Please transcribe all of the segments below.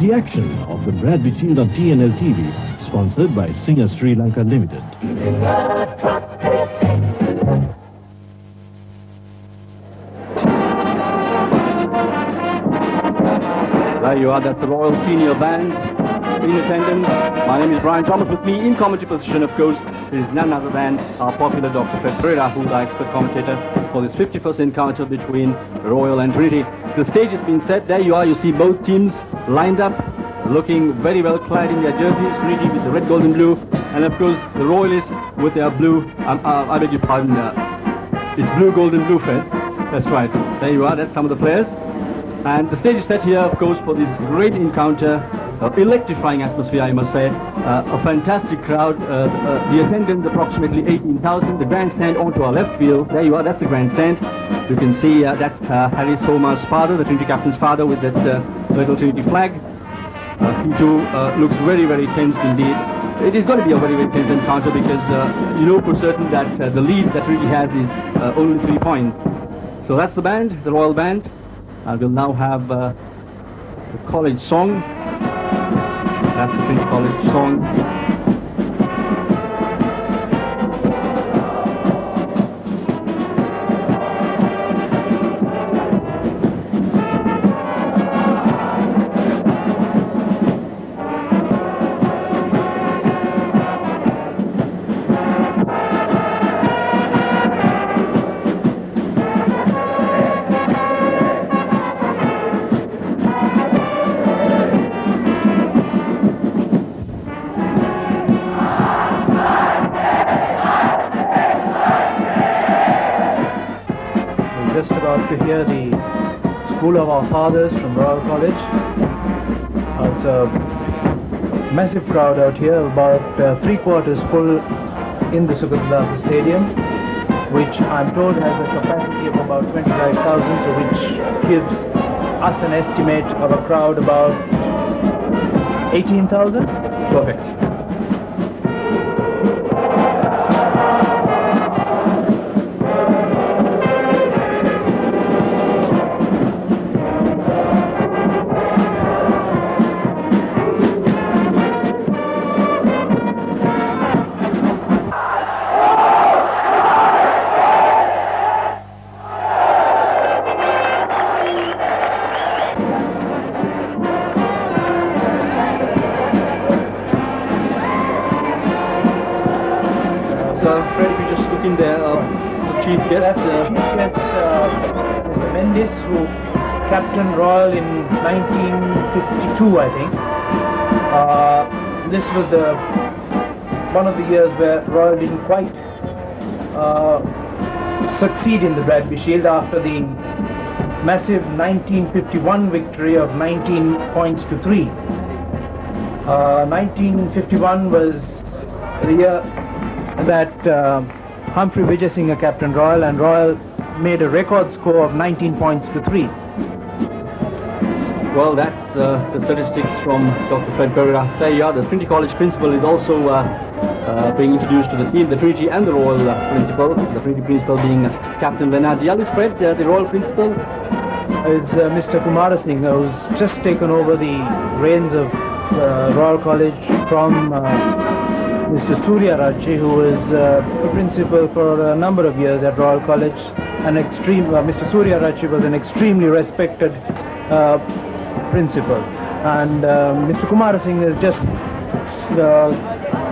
the action of the Bradby Shield on TNL TV, sponsored by Singer Sri Lanka Limited. There you are, that's the Royal Senior Band in attendance. My name is Brian Thomas. With me in commentary position, of course, is none other than our popular Dr. Fred Pereira, who's our expert commentator for this 51st encounter between Royal and Trinity. The stage has been set. There you are. You see both teams lined up, looking very well clad in their jerseys. Trinity with the red, gold and blue. And of course, the Royalists with their blue, I beg your pardon, it's blue, gold and blue, Fred. That's right. There you are. That's some of the players. And the stage is set here, of course, for this great encounter. Electrifying atmosphere, I must say. A fantastic crowd. The attendance approximately 18,000. The grandstand onto our left field. There you are, that's the grandstand. You can see that's Harris Homa's father, the Trinity captain's father, with that little Trinity flag. He too looks very, very tense indeed. It is going to be a very, very tense encounter because you know for certain that the lead that Trinity has is only 3 points. So that's the band, the Royal Band. We'll now have the college song. That's the Trinity College song. Just about to hear the School of Our Fathers from Royal College. It's a massive crowd out here, about 3/4 full in the Sugatdasa Stadium, which I'm told has a capacity of about 25,000, so which gives us an estimate of a crowd about 18,000. Perfect. Fred, we just look in there, the chief guest. Mr. Mendes, who captained Royal in 1952, I think. This was one of the years where Royal didn't quite succeed in the Bradby Shield after the massive 1951 victory of 19 points to 3. 1951 was the year that Humphrey Vijayasinghe captained Royal, and Royal made a record score of 19 points to 3. Well, that's the statistics from Dr. Fred Pereira. There you are. The Trinity College principal is also being introduced to the team, the Trinity and the Royal principal. The Trinity principal being Captain Leonard Diallo. Fred, the Royal principal is Mr. Kumarasinghe, who's just taken over the reins of Royal College from Mr. Surya Rachi, who was the principal for a number of years at Royal College. Mr. Surya Rachi was an extremely respected principal, and Mr. Kumarasinghe has just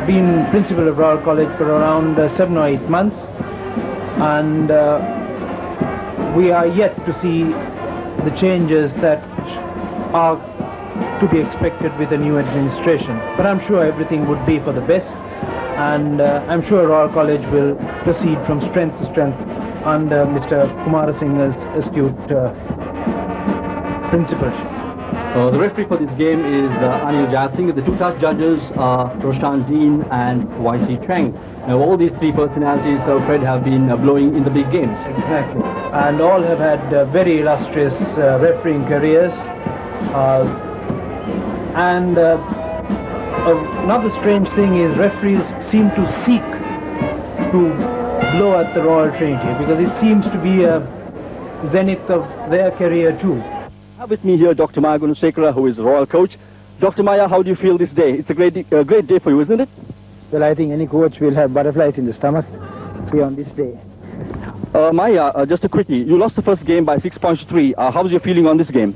been principal of Royal College for around 7 or 8 months, and we are yet to see the changes that are to be expected with the new administration. But I'm sure everything would be for the best, and I'm sure Royal College will proceed from strength to strength under Mr. Kumarasinghe's astute principalship. The referee for this game is Anil Jasinghe. The two judges are Roshan Dean and YC Chang. Now all these three personalities, Fred, have been blowing in the big games. Exactly. And all have had very illustrious refereeing careers. Another strange thing is referees seem to seek to blow at the Royal Trinity, because it seems to be a zenith of their career too. I have with me here Dr. Maya Gunasekara, who is the Royal coach. Dr. Maya, how do you feel this day? It's a great day for you, isn't it? Well, I think any coach will have butterflies in the stomach on this day. Maya, just a quickie. You lost the first game by 6 points to 3. How's your feeling on this game?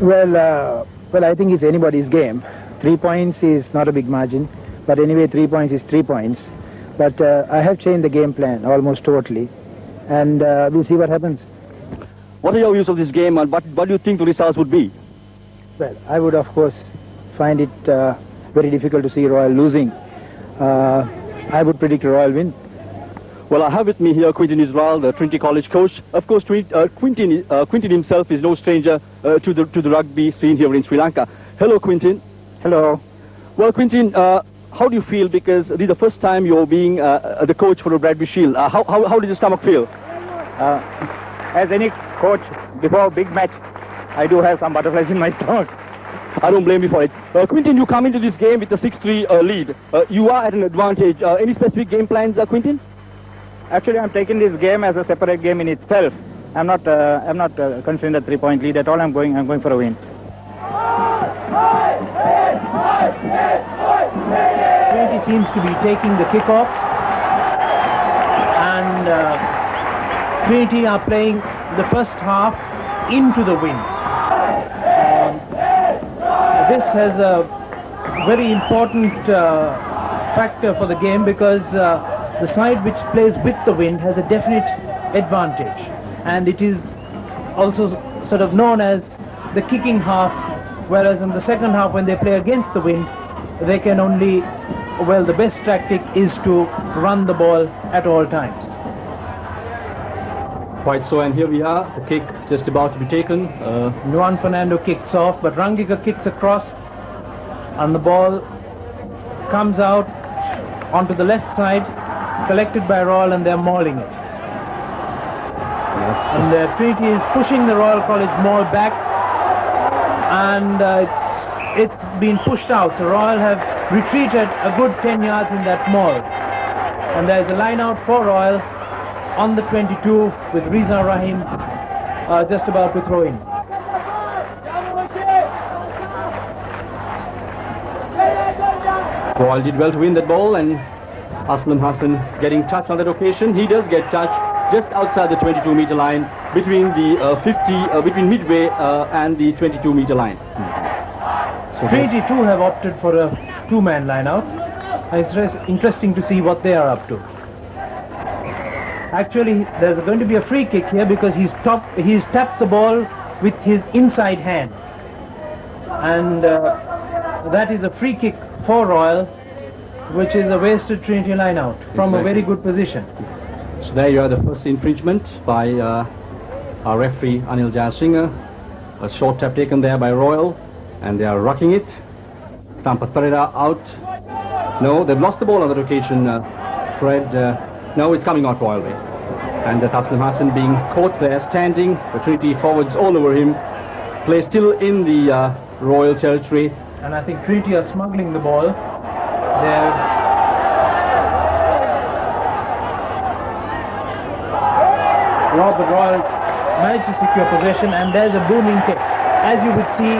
Well, I think it's anybody's game. 3 points is not a big margin, but anyway, 3 points is 3 points. But I have changed the game plan almost totally, and we'll see what happens. What are your views of this game, and what do you think the results would be? Well, I would, of course, find it very difficult to see Royal losing. I would predict a Royal win. Well, I have with me here Quintin Israel, the Trinity College coach. Of course, Quintin himself is no stranger to the rugby scene here in Sri Lanka. Hello, Quintin. Hello. Well, Quintin, how do you feel? Because this is the first time you're being the coach for the Bradby Shield. How does your stomach feel? As any coach, before a big match, I do have some butterflies in my stomach. I don't blame you for it. Quintin, you come into this game with a 6-3 lead. You are at an advantage. Any specific game plans, Quintin? Actually, I'm taking this game as a separate game in itself. I'm not considering the 3-point lead at all. I'm going for a win. Trinity seems to be taking the kickoff, and Trinity are playing the first half into the wind. This has a very important factor for the game, because the side which plays with the wind has a definite advantage, and it is also sort of known as the kicking half, whereas in the second half, when they play against the wind, they can only, well, the best tactic is to run the ball at all times. Quite so, and here we are, the kick just about to be taken. Juan Fernando kicks off, but Rangika kicks across, and the ball comes out onto the left side, collected by Royal, and they're mauling it. And Trinity is pushing the Royal College maul back, and it's been pushed out. So Royal have retreated a good 10 yards in that maul. And there's a line out for Royal on the 22 with Riza Rahim just about to throw in. Royal did well to win that ball, and Aslam Hassan getting touched on that occasion. He does get touched just outside the 22-meter line, between the between midway and the 22-meter line. So Trinity too have opted for a 2-man line out. It's interesting to see what they are up to. Actually, there's going to be a free kick here, because he's tapped the ball with his inside hand, and that is a free kick for Royal, which is a wasted Trinity line out from a very good position. So there you are, the first infringement by our referee Anil Jayasinghe. A short tap taken there by Royal, and they are rocking it. Sampath Pereira out. No, they've lost the ball on that occasion, Fred. No, it's coming out Royal way. And Taslim Hassan being caught there, standing. The Trinity forwards all over him. Play still in the Royal territory. And I think Trinity are smuggling the ball. Robert Royal managed to secure possession, and there's a booming kick. As you would see,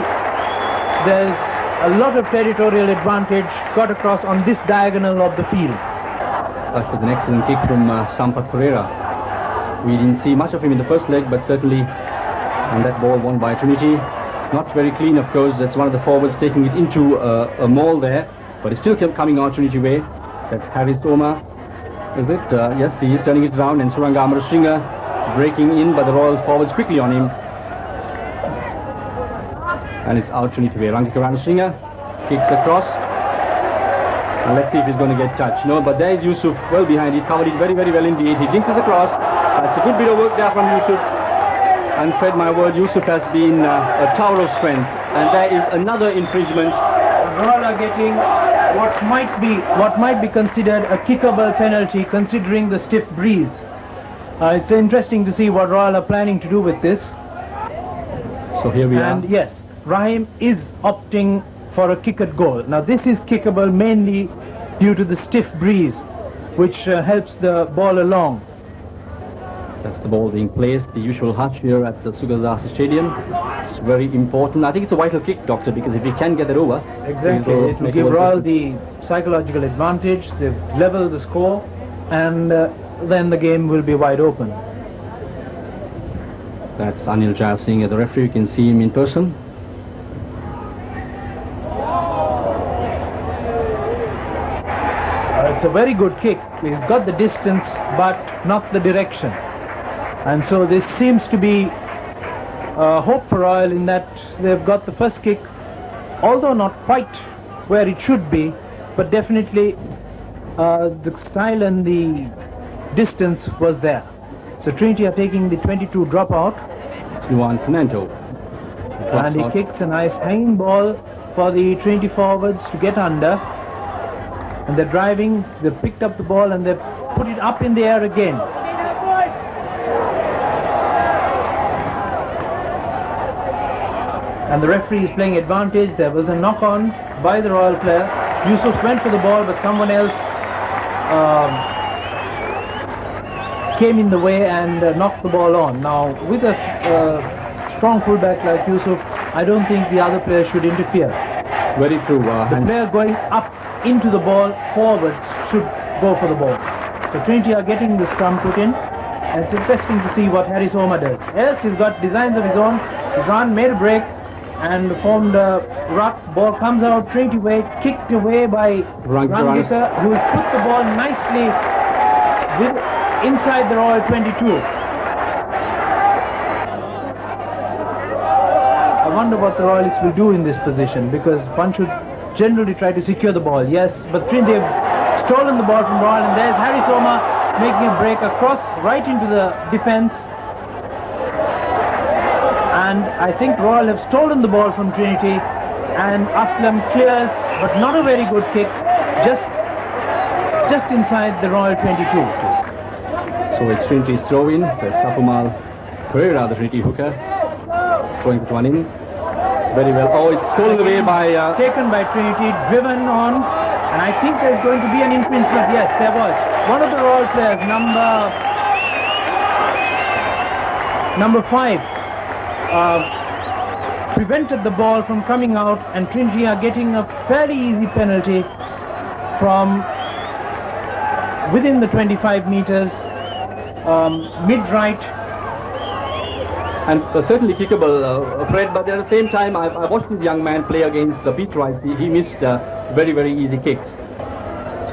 there's a lot of territorial advantage got across on this diagonal of the field. That was an excellent kick from Sampath Pereira. We didn't see much of him in the first leg, but certainly on that ball won by Trinity. Not very clean, of course. That's one of the forwards taking it into a maul there, but it's still coming out Trinity way. That's Harris Oma. Is it? Yes, he is turning it around, and Suranga Amarasinghe breaking in, but the Royal forwards quickly on him. And it's out Trinity way. Rangika Ranasinghe kicks across. And let's see if he's going to get touched. No, but there's Yusuf well behind. He covered it very, very well indeed. He jinxes across. That's a good bit of work there from Yusuf. And Fred, my word, Yusuf has been a tower of strength. And there is another infringement. Royal are getting what might be considered a kickable penalty, considering the stiff breeze. It's interesting to see what Royal are planning to do with this. So here we are. And yes, Rahim is opting for a kick at goal. Now this is kickable mainly due to the stiff breeze, which helps the ball along. That's the ball being placed, the usual hutch here at the Sugardasa Stadium. It's very important. I think it's a vital kick, Doctor, because if we can get it over... Exactly. It will give Royal the psychological advantage. They've leveled the score, and then the game will be wide open. That's Anil Jaya Singh as the referee. You can see him in person. It's a very good kick. We've got the distance, but not the direction. And so this seems to be hope for Royal in that they've got the first kick, although not quite where it should be, but definitely the style and the distance was there. So Trinity are taking the 22 dropout. Juan Fernando. And he kicks a nice hanging ball for the Trinity forwards to get under. And they're driving, they've picked up the ball and they've put it up in the air again. And the referee is playing advantage. There was a knock-on by the Royal player. Yusuf went for the ball, but someone else came in the way and knocked the ball on. Now, with a strong fullback like Yusuf, I don't think the other player should interfere. Very true. The player going up into the ball forwards should go for the ball. So Trinity are getting the scrum put in, and it's interesting to see what Harris Homer does. Yes, he's got designs of his own. He's run, made a break, and formed a ruck. Ball comes out Trinity way, kicked away by Rangika, who's put the ball nicely inside the Royal 22. I wonder what the Royalists will do in this position, because one should generally try to secure the ball. Yes, but Trinity have stolen the ball from Royal, and there's Harry Soma making a break across right into the defense. And I think Royal have stolen the ball from Trinity, and Aslam clears, but not a very good kick, just inside the Royal 22. So it's Trinity's throw in. There's Sapumal Pereira, the Trinity hooker, throwing that one in. Very well. Oh, it's stolen away by... taken by Trinity, driven on, and I think there's going to be an infringement. Yes, there was. One of the Royal players, number 5, prevented the ball from coming out, and Trinity are getting a fairly easy penalty from within the 25 meters, mid-right. And certainly kickable, Fred, but at the same time, I watched this young man play against the beat right. He missed very, very easy kicks.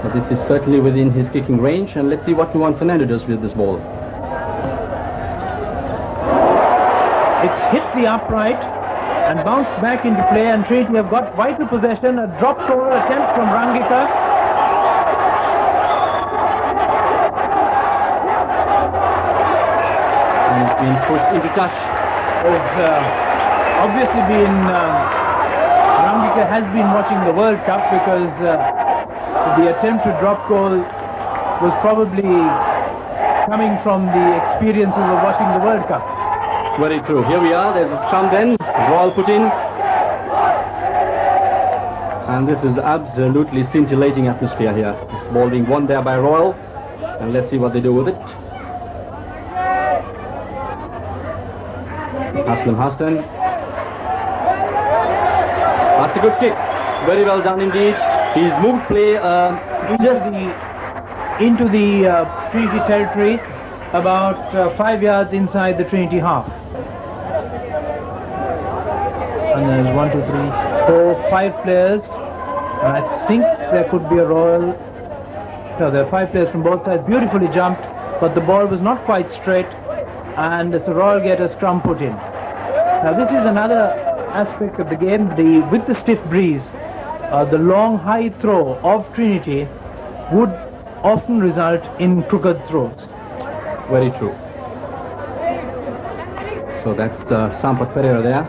So this is certainly within his kicking range, and let's see what Juan Fernando does with this ball. It's hit the upright and bounced back into play, and Trinity have got vital possession. A drop goal attempt from Rangika. And it's been pushed into touch. Has obviously been Rangika has been watching the World Cup, because the attempt to drop goal was probably coming from the experiences of watching the World Cup. Very true. Here we are. There's a scrum then. Ball put in. And this is absolutely scintillating atmosphere here. This ball being won there by Royal. And let's see what they do with it. Aslam Hassan. That's a good kick. Very well done indeed. He's moved play just into the Trinity territory, about 5 yards inside the Trinity half. And there's 1, 2, 3, 4, 5 players. And I think there could be a Royal. No, there are 5 players from both sides. Beautifully jumped, but the ball was not quite straight, and the Royal get a scrum put in. Now this is another aspect of the game. With the stiff breeze, the long high throw of Trinity would often result in crooked throws. Very true. So that's the Sampath Pereira there.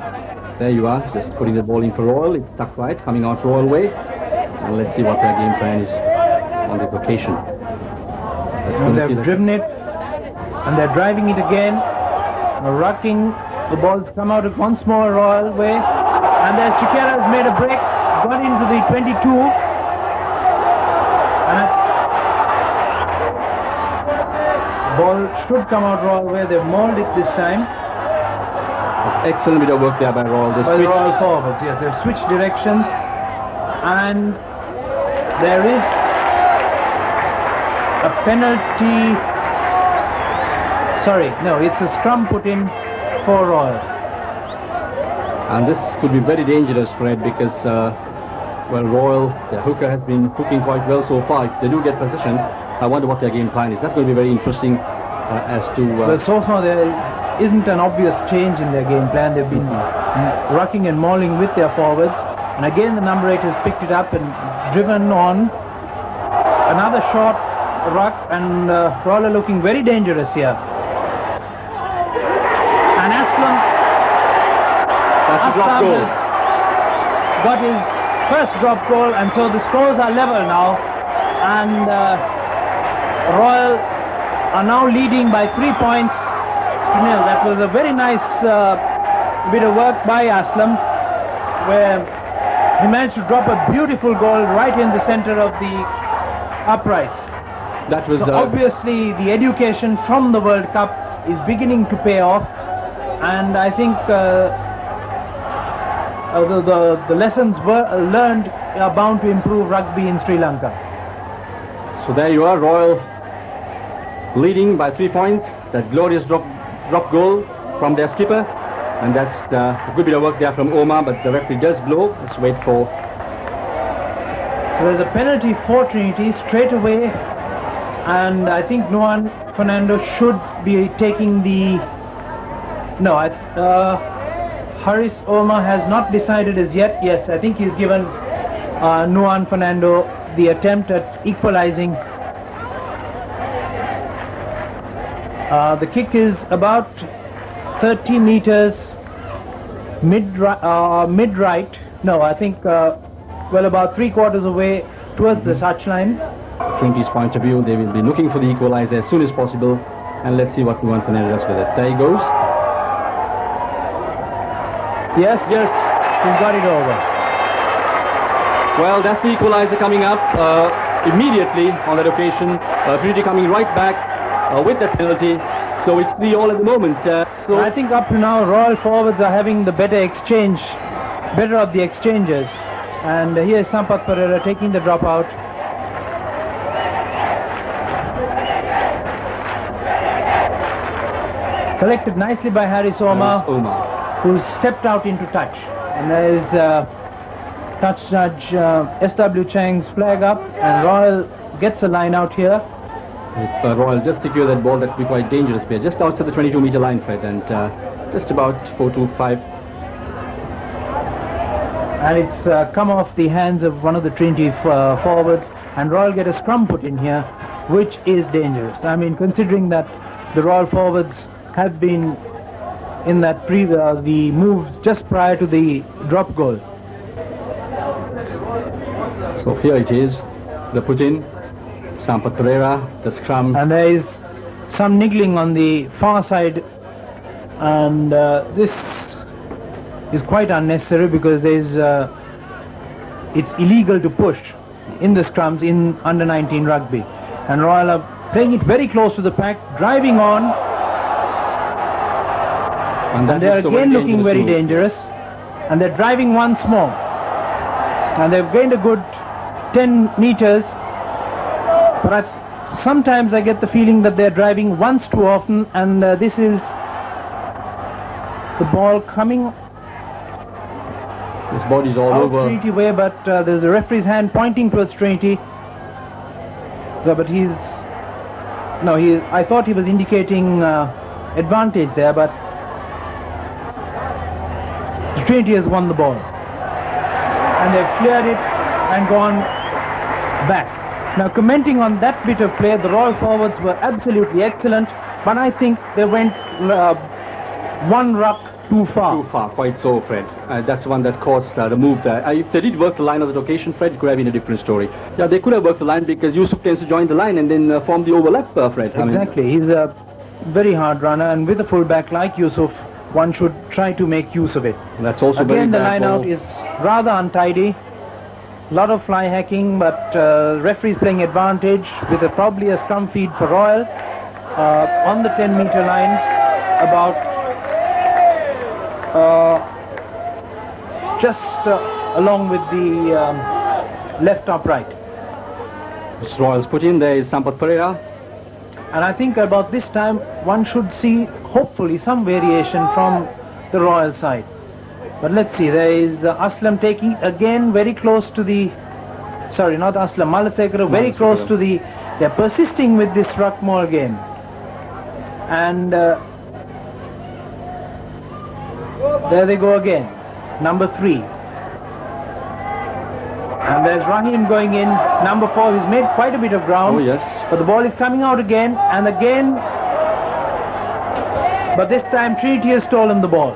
There you are, just putting the ball in for Royal. It's tucked right, coming out Royal way. And let's see what their game plan is on the occasion. And they've driven it, and they're driving it again. Rucking, the ball's come out once more Royal way. And there's Chiquera has made a break, got into the 22. And ball should come out Royal way. They've mauled it this time. Excellent bit of work there by Royal. By the Royal forwards, yes. They've switched directions. And there is a penalty. Sorry, no, it's a scrum put in for Royal. And this could be very dangerous, Fred, because, well, Royal, their hooker has been hooking quite well so far. If they do get possession, I wonder what their game plan is. That's going to be very interesting as to... Well, so far there isn't an obvious change in their game plan. They've been rucking and mauling with their forwards. And again, the number 8 has picked it up and driven on. Another short ruck, and Royal are looking very dangerous here. And Aslam has got his first drop goal, and so the scores are level now. And Royal are now leading by 3 points to nil. That was a very nice bit of work by Aslam, where he managed to drop a beautiful goal right in the center of the uprights. That was so obviously the education from the World Cup is beginning to pay off, and I think the lessons learned are bound to improve rugby in Sri Lanka. So there you are, Royal leading by 3 points. That glorious drop goal from their skipper, and that's a good bit of work there from Omar, but the referee does blow. Let's wait for... So there's a penalty for Trinity straight away, and I think Nuan Fernando should be taking the... No, Haris Omar has not decided as yet. Yes, I think he's given Nuan Fernando the attempt at equalizing. The kick is about 30 meters mid-right. No, I think, well, about 3/4 away towards the touchline. Trinity's point of view, they will be looking for the equalizer as soon as possible, and let's see what Nuan Fernando does with it. There he goes. Yes, he's got it over. Well, that's the equalizer coming up immediately on that occasion. Trinity coming right back with that penalty. So it's 3-3 at the moment. So I think up to now, Royal forwards are having the better of the exchanges. And here's Sampath Pereira taking the drop out. Collected nicely by Haris Omar, who's stepped out into touch. And there is touch judge S.W. Chang's flag up, and Royal gets a line out here. If Royal just secure that ball, that would be quite dangerous here. Just outside the 22-meter line, Fred, and just about 4-5. And it's come off the hands of one of the Trinity forwards, and Royal get a scrum put in here, which is dangerous. I mean, considering that the Royal forwards have been in that the moves just prior to the drop goal. So here it is, the put in. Sampath Pereira, the scrum. And there is some niggling on the far side, and this is quite unnecessary because it's illegal to push in the scrums in under-19 rugby. And Royal are playing it very close to the pack, driving on, and they're again looking very dangerous, and they're driving once more. And they've gained a good 10 meters. But sometimes I get the feeling that they're driving once too often, and this is the ball coming. His body's all over. Trinity way, but there's a referee's hand pointing towards Trinity. So, but I thought he was indicating advantage there, but Trinity has won the ball. And they've cleared it and gone back. Now, commenting on that bit of play, the Royal forwards were absolutely excellent, but I think they went one ruck too far. Too far, quite so, Fred. That's the one that caused the move there. If they did work the line on that occasion, Fred, it could have been a different story. Yeah, they could have worked the line because Yusuf tends to join the line and then form the overlap, Fred. Exactly. He's a very hard runner, and with a fullback like Yusuf, one should try to make use of it. That's also again, very the line out is rather untidy. A lot of fly hacking, but referees playing advantage with probably a scrum feed for Royal. on the 10-meter line, about just along with the left upright. Which Royals put in. There is Sampath Pereira. And I think about this time one should see hopefully some variation from the Royal side. But let's see, there is Aslam taking again very close to the, sorry, not Aslam, Malasekara very close to the, they're persisting with this ruck-maul game. And there they go again, number 3. And there's Rahim going in, number 4, he's made quite a bit of ground. Oh yes. But the ball is coming out again and again. But this time Trinity has stolen the ball.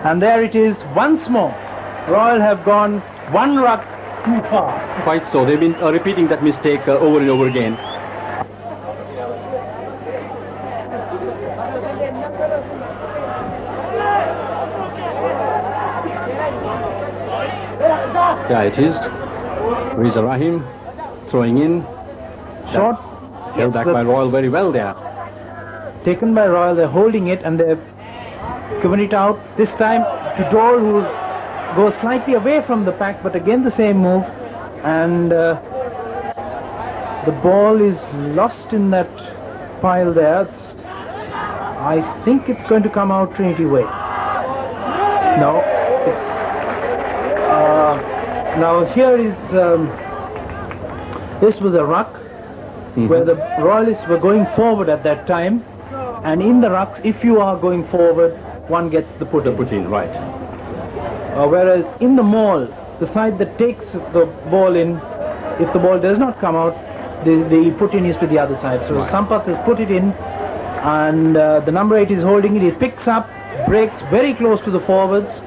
And there it is once more. Royal have gone one ruck too far. Quite so. They've been repeating that mistake over and over again. Yeah, it is. Riza Rahim throwing in. Short. Held back by Royal very well there. Taken by Royal, they're holding it and they've given it out. This time to Dole, who goes slightly away from the pack, but again the same move. And the ball is lost in that pile there. I think it's going to come out Trinity way. No, it's... now here is... this was a ruck where the Royalists were going forward at that time. And in the rucks, if you are going forward, one gets the put-in. The put-in, right. Whereas in the maul, the side that takes the ball in, if the ball does not come out, the put-in is to the other side. So Sampath has put it in, and the number 8 is holding it. He picks up, breaks very close to the forwards,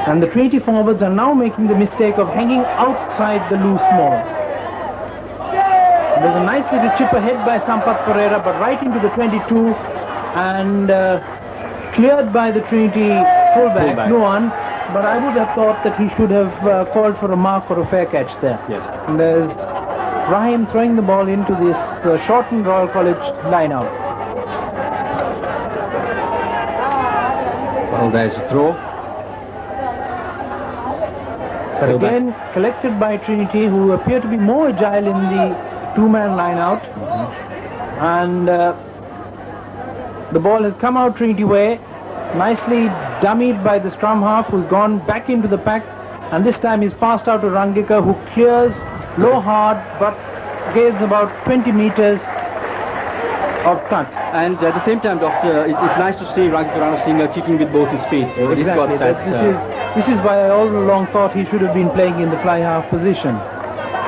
and the Trinity forwards are now making the mistake of hanging outside the loose maul. There's a nice little chip ahead by Sampath Pereira, but right into the 22 and cleared by the Trinity fullback, Luan. But I would have thought that he should have called for a mark or a fair catch there. Yes. And there's Rahim throwing the ball into this shortened Royal College line-out. Well, there's a throw. But again, collected by Trinity, who appear to be more agile in the two-man line-out. And the ball has come out Trinity way, nicely dummied by the scrum half, who's gone back into the pack, and this time he's passed out to Rangika, who clears low hard but gains about 20 meters of touch. And at the same time, Doctor, it's nice to see Rangika Ranasinghe kicking with both his feet. He's Exactly. got that, This is why I all along thought he should have been playing in the fly half position,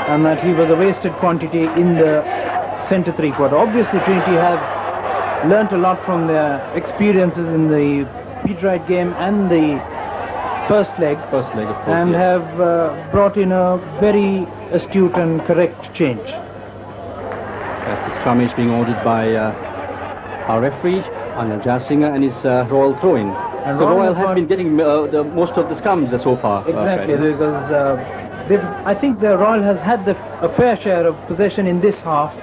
and that he was a wasted quantity in the centre three-quarter. Obviously Trinity have learnt a lot from their experiences in the Pete Wright game and the first leg, of course, and yes. have brought in a very astute and correct change. That's the scrummage being ordered by our referee, Anil Jasinger, and his Royal throw-in. And So Royal has been getting most of the scrums so far. Exactly, because I think the Royal has had a fair share of possession in this half,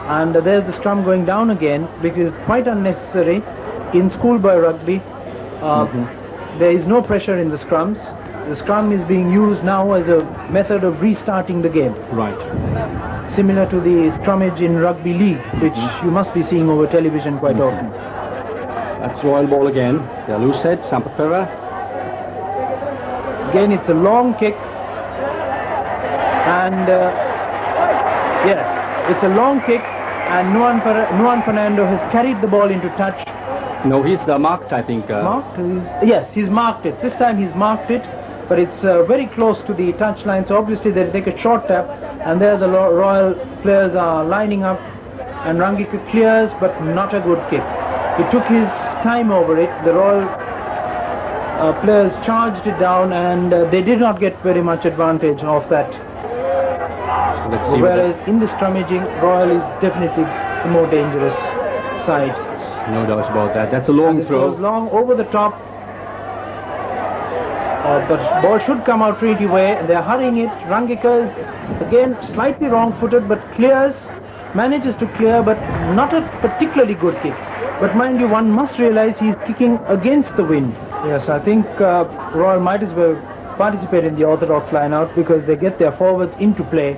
and there's the scrum going down again, because it's quite unnecessary. In schoolboy rugby, there is no pressure in the scrums. The scrum is being used now as a method of restarting the game. Right. Similar to the scrummage in rugby league, which you must be seeing over television quite often. That's Royal ball again. They're loose head, Sampath Pereira. Again, it's a long kick, and yes, it's a long kick, and Nuan Fernando has carried the ball into touch. No, he's marked, I think. Marked? Yes, he's marked it. This time he's marked it, but it's very close to the touch line, so obviously they'll take a short tap, and there the Royal players are lining up, and Rangika clears, but not a good kick. He took his time over it. The Royal players charged it down, and they did not get very much advantage of that. So let's see. Whereas in the scrummaging, Royal is definitely the more dangerous side. No doubts about that. That's a long This throw. goes long over the top. The ball should come out Trinity way, and they're hurrying it. Rangika's again slightly wrong-footed, but clears, manages to clear, but not a particularly good kick. But mind you, one must realize he's kicking against the wind. Yes, I think Royal might as well participate in the orthodox line-out because they get their forwards into play.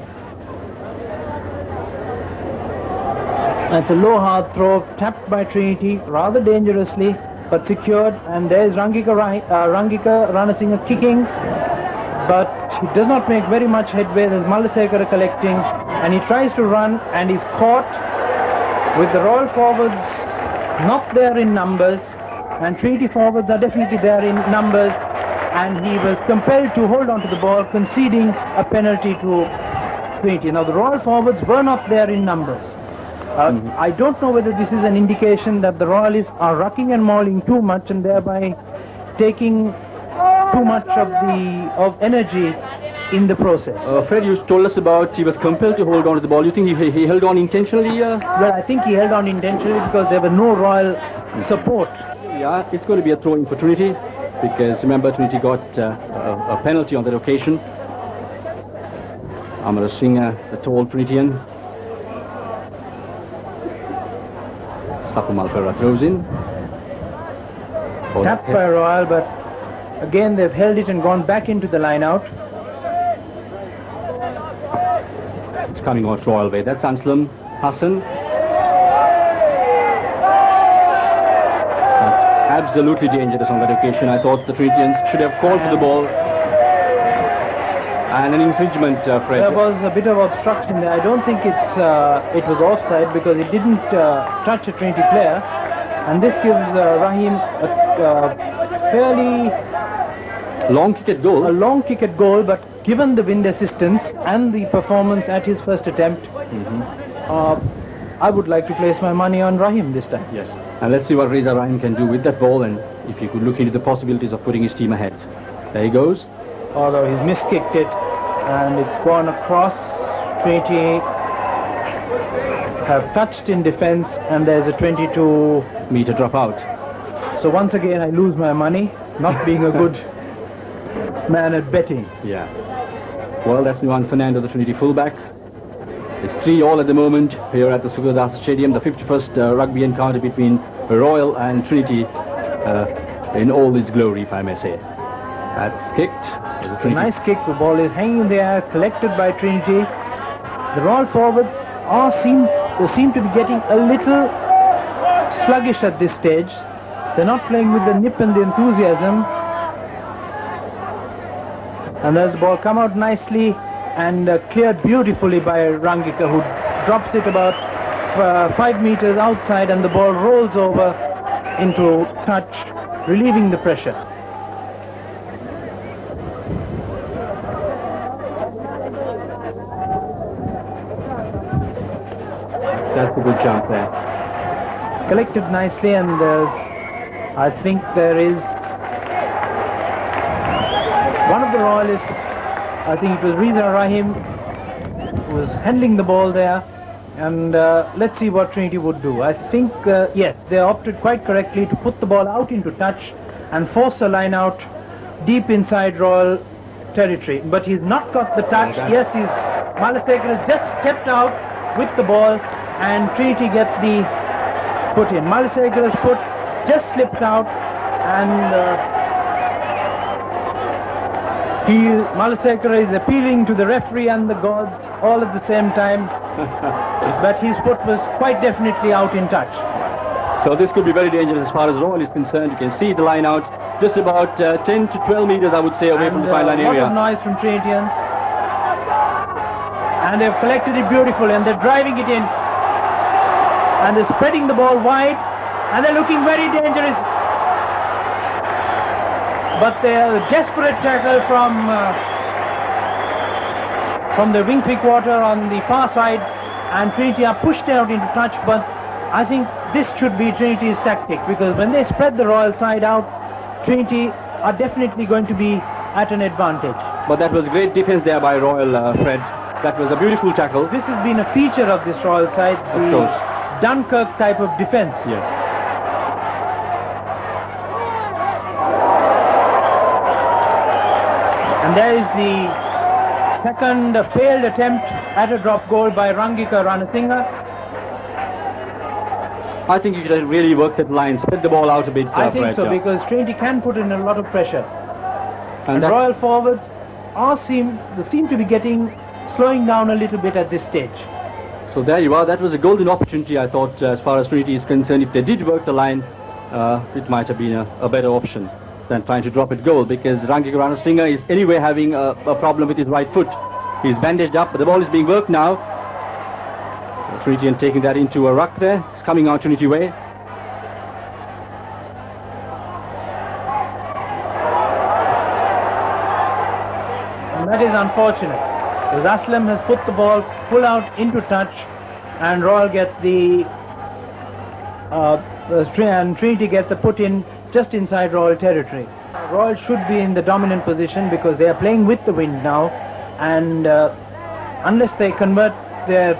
That's a low hard throw, tapped by Trinity, rather dangerously, but secured. And there's Rangika Ranasinghe kicking, but he does not make very much headway. There's Malasekara collecting, and he tries to run, and he's caught with the Royal forwards not there in numbers, and Trinity forwards are definitely there in numbers, and he was compelled to hold on to the ball, conceding a penalty to Trinity. Now the Royal forwards were not there in numbers. I don't know whether this is an indication that the Royalists are rucking and mauling too much and thereby taking too much of energy in the process. Fred, you told us about he was compelled to hold on to the ball. You think he held on intentionally? Well, I think he held on intentionally because there were no Royal support. Yeah, it's going to be a throw-in for Trinity because remember Trinity got a penalty on that occasion. Amara Singh, the tall Trinitian. Sakumal Perra throws in. Tapped by Royal, but again they've held it and gone back into the line-out. It's coming out Royal way. That's Anslam Hassan. That's absolutely dangerous on that occasion. I thought the Trinitians should have called for the ball. And an infringement, Fred. There was a bit of obstruction there. I don't think it was offside because it didn't touch a Trinity player. And this gives Rahim a fairly long kick at goal. A long kick at goal, but given the wind assistance and the performance at his first attempt, I would like to place my money on Rahim this time. Yes. And let's see what Reza Rahim can do with that ball, and if he could look into the possibilities of putting his team ahead. There he goes. Although he's miskicked it and it's gone across. Trinity have touched in defense and there's a 22-meter dropout. So once again I lose my money, not being a good man at betting. Yeah. Well, that's Nuwan Fernando, the Trinity fullback. It's 3-3 at the moment here at the Sukhadasa Stadium, the 51st rugby encounter between Royal and Trinity in all its glory, if I may say. That's kicked. A nice kick. The ball is hanging in the air, collected by Trinity. The Royal forwards seem to be getting a little sluggish at this stage. They're not playing with the nip and the enthusiasm. And there's the ball come out nicely and cleared beautifully by Rangika, who drops it about 5 meters outside, and the ball rolls over into touch, relieving the pressure. That's a good jump there. It's collected nicely, and I think there is one of the Royalists, I think it was Reza Rahim, was handling the ball there, and let's see what Trinity would do. I think, yes, they opted quite correctly to put the ball out into touch and force a line out deep inside Royal territory. But he's not got the touch. Yes, Malasekara has just stepped out with the ball, and Trinity get the foot in. Malasekara's foot just slipped out, and Malasekara is appealing to the referee and the gods all at the same time, but his foot was quite definitely out in touch. So this could be very dangerous as far as Royal is concerned. You can see the line out just about 10 to 12 meters, I would say, away from the fine line area. A lot of noise from Trinitians. And they've collected it beautifully, and they're driving it in. And they're spreading the ball wide, and they're looking very dangerous. But they're a desperate tackle from the wing three-quarter on the far side, and Trinity are pushed out into touch. But I think this should be Trinity's tactic, because when they spread the Royal side out, Trinity are definitely going to be at an advantage. But that was great defense there by Royal, Fred. That was a beautiful tackle. This has been a feature of this Royal side, the Dunkirk type of defense. Yes. And there is the second failed attempt at a drop goal by Rangika Ranasinghe. I think you should have really worked that line, spread the ball out a bit. I think Fred, so, yeah. because Trinity can put in a lot of pressure. And that- Royal forwards seem to be slowing down a little bit at this stage. So there you are. That was a golden opportunity, I thought, as far as Trinity is concerned. If they did work the line, it might have been a better option than trying to drop it goal, because Rangika Ranasinghe is anyway having a problem with his right foot. He's bandaged up, but the ball is being worked now. Trinity and taking that into a ruck there. It's coming out Trinity way. And that is unfortunate, because Aslam has put the ball full out into touch, and Royal get and Trinity get the put in just inside Royal territory. Royal should be in the dominant position because they are playing with the wind now, and unless they convert their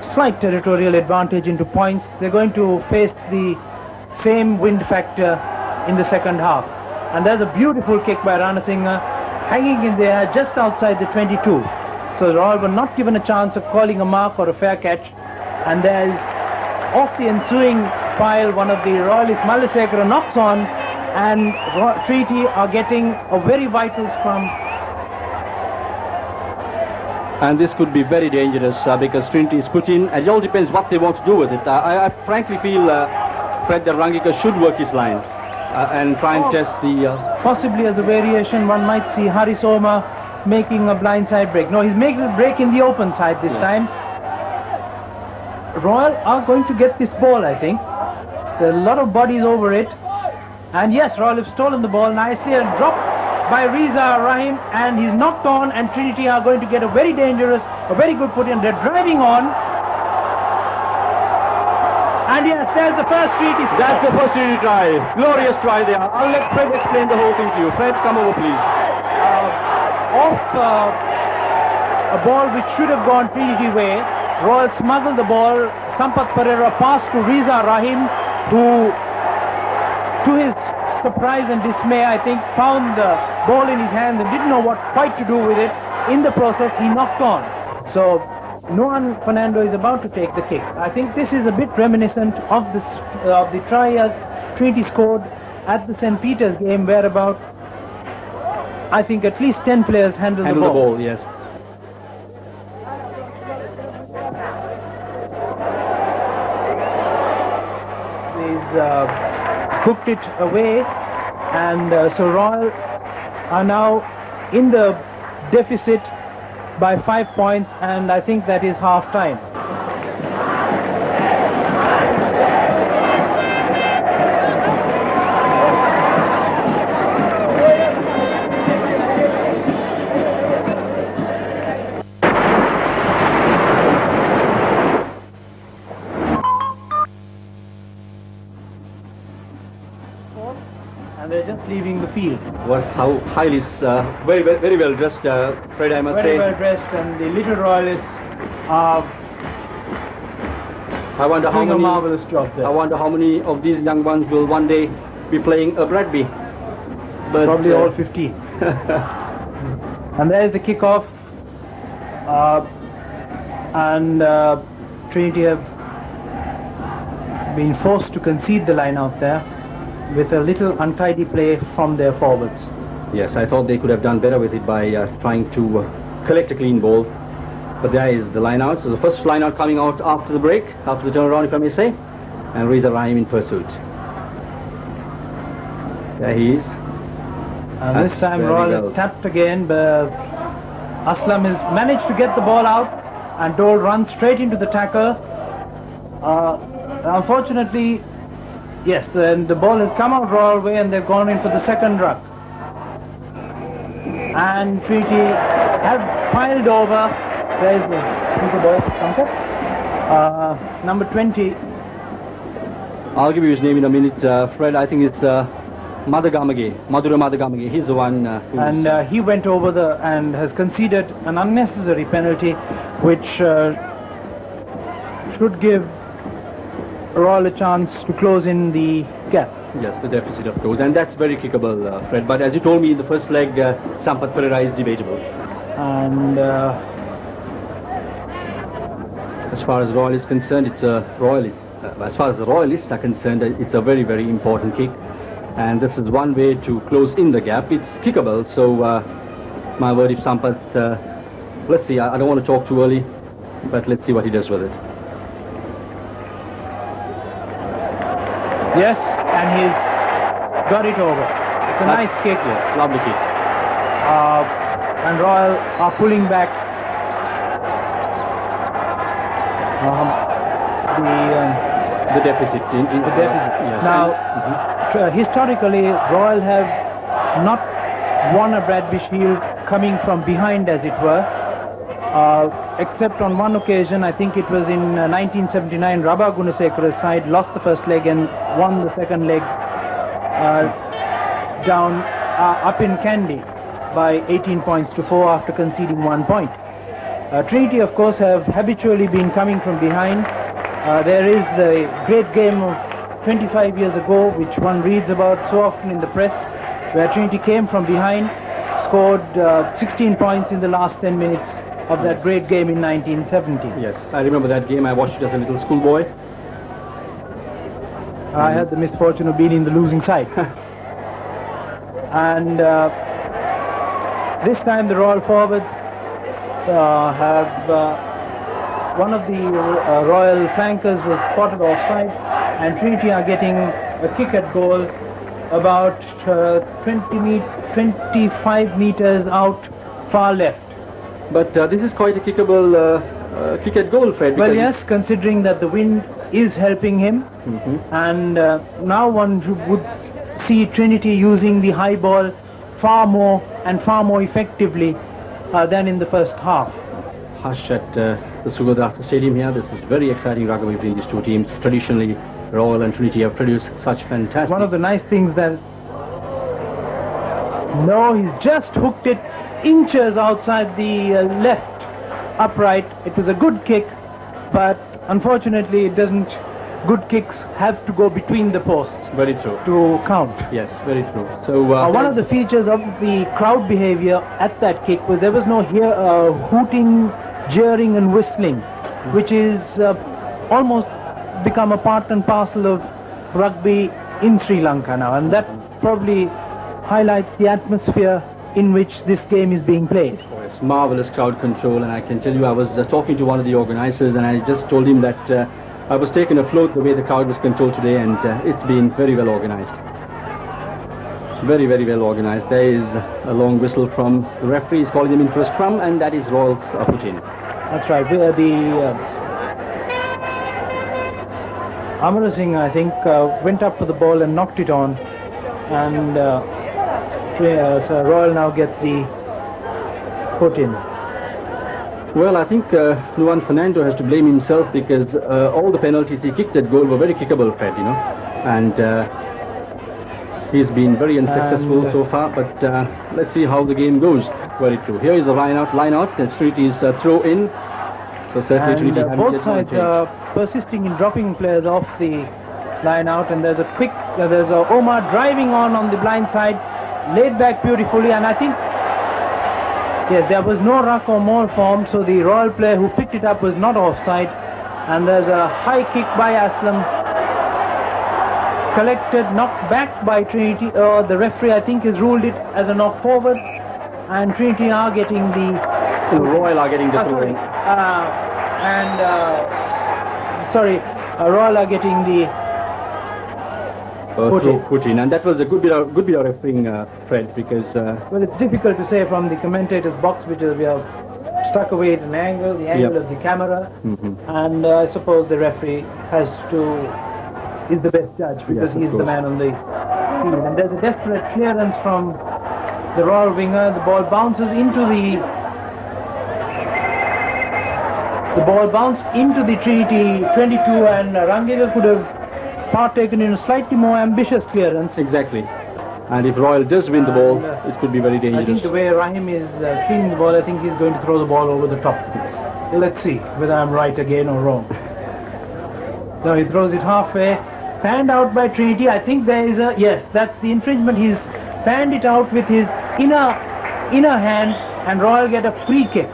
slight territorial advantage into points, they're going to face the same wind factor in the second half. And there's a beautiful kick by Ranasinghe, hanging in the air just outside the 22. So Royal were not given a chance of calling a mark or a fair catch. And there's, off the ensuing pile, one of the Royalists, Malasekara, knocks on, and Trinity are getting a very vital scrum. And this could be very dangerous because Trinity is put in, and it all depends what they want to do with it. I frankly feel, Fred, that Rangika should work his line and try and test the... Possibly as a variation, one might see Harisoma making a blindside break. No, he's making a break in the open side this time. Royal are going to get this ball, I think. There are a lot of bodies over it. And yes, Royal have stolen the ball nicely and dropped by Riza Rahim, and he's knocked on, and Trinity are going to get a very dangerous, a very good put in. They're driving on. And yes, there's the first Trinity score. That's the first Trinity try. Glorious try there. I'll let Fred explain the whole thing to you. Fred, come over, please. A ball which should have gone Trinity way, Royal smuggled the ball. Sampath Pereira passed to Riza Rahim, who, to his surprise and dismay, I think, found the ball in his hand and didn't know what quite to do with it. In the process, he knocked on. So Nuan Fernando is about to take the kick. I think this is a bit reminiscent of this the try Trinity scored at the St. Peter's game, where about, I think, at least 10 players handled the ball. Yes. He's cooked it away, and so Royal are now in the deficit by 5 points, and I think that is half time. And they're just leaving the field. How highly, very well dressed, Fred, I must say. Very well dressed, and the little Royalists are doing a marvelous job there. I wonder how many of these young ones will one day be playing a Bradby. But, probably all 15. And there's the kickoff, and Trinity have been forced to concede the line out there with a little untidy play from their forwards. Yes, I thought they could have done better with it by trying to collect a clean ball. But there is the line out. So the first line out coming out after the break, after the turnaround, if I may say. And Riza Rahim in pursuit. There he is. And this time Royal is tapped again, but Aslam has managed to get the ball out, and Dole runs straight into the tackle. Unfortunately, yes, and the ball has come out Royal way, and they've gone in for the second ruck. And Trinity have piled over. There's the ball, number 20. I'll give you his name in a minute, Fred. I think it's Madhura Madhugamage. He's the one and he went over and has conceded an unnecessary penalty, which should give Royal a chance to close in the gap. Yes, the deficit, of course, and that's very kickable, Fred. But as you told me in the first leg, Sampath Pereira is debatable. And As far as Royal is concerned, it's a Royalist. As far as the Royalists are concerned, it's a very, very important kick. And this is one way to close in the gap. It's kickable, so my word if Sampath, let's see, I don't want to talk too early, but let's see what he does with it. Yes, and he's got it over. It's a nice kick. Yes, lovely kick. And Royal are pulling back the deficit. The deficit. Yes. Now, historically, Royal have not won a Bradby Shield coming from behind, as it were, except on one occasion. I think it was in 1979. Rabah Gunasekara's side lost the first leg and won the second leg down up in Kandy by 18 points to 4 after conceding 1 point. Trinity, of course, have habitually been coming from behind. There is the great game of 25 years ago, which one reads about so often in the press, where Trinity came from behind, scored 16 points in the last 10 minutes of that great game in 1970. Yes, I remember that game. I watched it as a little schoolboy. I had the misfortune of being in the losing side. And this time the Royal forwards have one of the Royal flankers was spotted offside, and Trinity are getting a kick at goal about 25 meters out far left. But this is quite a kickable kick at goal, Fred. Well, yes, considering that the wind is helping him, and now one would see Trinity using the high ball far more effectively than in the first half. Hush at the Sugadasa Stadium here. This is very exciting rugby between these two teams. Traditionally, Royal and Trinity have produced such fantastic... One of the nice things that... No, he's just hooked it inches outside the left upright. It was a good kick, but unfortunately it doesn't... Good kicks have to go between the posts. Very true. To count. Yes, very true. So one of the features of the crowd behavior at that kick was there was no hooting, jeering and whistling, which is almost become a part and parcel of rugby in Sri Lanka now, and that probably highlights the atmosphere in which this game is being played. Yes, marvelous crowd control, and I can tell you I was talking to one of the organizers and I just told him that I was taken afloat the way the crowd was controlled today, and it's been very well organized. Very, very well organized. There is a long whistle from the referee. He's calling them in for a scrum, and that is Royals put in. That's right. Amara Singh, I think, went up for the ball and knocked it on, and so Royal now get the put in. Well, I think Juan Fernando has to blame himself, because all the penalties he kicked at goal were very kickable, Fred, you know, and he's been very unsuccessful so far, but let's see how the game goes. Very true. Here is a line out, and Trinity's throw in. So certainly Trinity both sides are persisting in dropping players off the line out, and there's a quick, there's a Omar driving on the blind side, laid back beautifully, and I think, yes, there was no ruck or maul formed, so the Royal player who picked it up was not offside, and there's a high kick by Aslam, collected, knocked back by Trinity. The referee, I think, has ruled it as a knock forward, and Trinity are getting the... Royal are getting the throw in. Royal are getting the put in, and that was a good bit of refereeing, Fred, because... well, it's difficult to say from the commentator's box, because we are stuck away at an angle, the angle of the camera, and I suppose the referee is the best judge, because he's the man on the field. And there's a desperate clearance from the Royal winger. The ball bounces into the Trinity 22, and Rangega could have partaken in a slightly more ambitious clearance. Exactly. And if Royal does win the ball, it could be very dangerous. I think the way Rahim is cleaning the ball, I think he's going to throw the ball over the top. Let's see whether I'm right again or wrong. No, he throws it halfway. Panned out by Trinity. I think there is a... Yes, that's the infringement. He's panned it out with his inner hand, and Royal get a free kick.